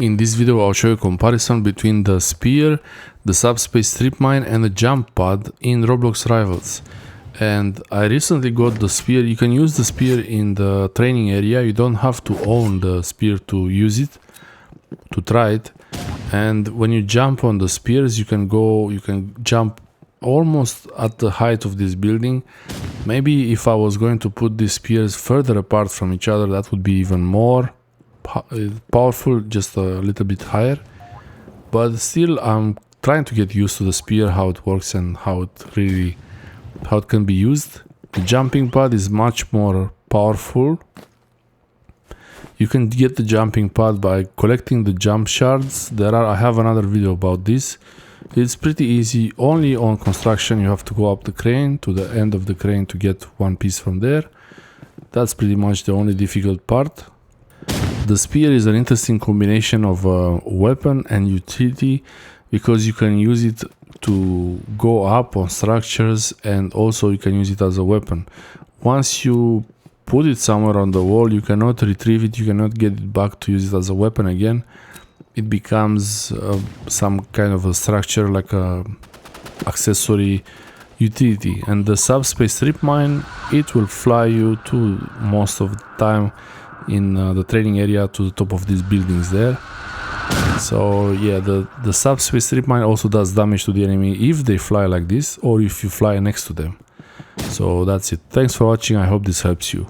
In this video I'll show you a comparison between the Spier, the Subspace Tripmine and the jump pad in Roblox Rivals. And I recently got the Spier. You can use the Spier in the training area. You don't have to own the Spier to use it, to try it. And when you jump on the spears, you can jump almost at the height of this building. Maybe if I was going to put these spears further apart from each other, that would be even more powerful, just a little bit higher. But still, I'm trying to get used to the Spier, how it works and how it can be used. The jumping pad is much more powerful. You can get the jumping pad by collecting the jump shards. I have another video about this. It's pretty easy. Only on construction you have to go up the crane to the end of the crane to get one piece from there. That's pretty much the only difficult part. The Spier is an interesting combination of weapon and utility, because you can use it to go up on structures and also you can use it as a weapon. Once you put it somewhere on the wall, you cannot retrieve it, you cannot get it back to use it as a weapon again. It becomes some kind of a structure, like a accessory utility. And the Subspace Tripmine, it will fly you to most of the time in the training area to the top of these buildings there. So yeah, the Subspace Tripmine also does damage to the enemy if they fly like this or if you fly next to them. So that's it. Thanks for watching. I hope this helps you.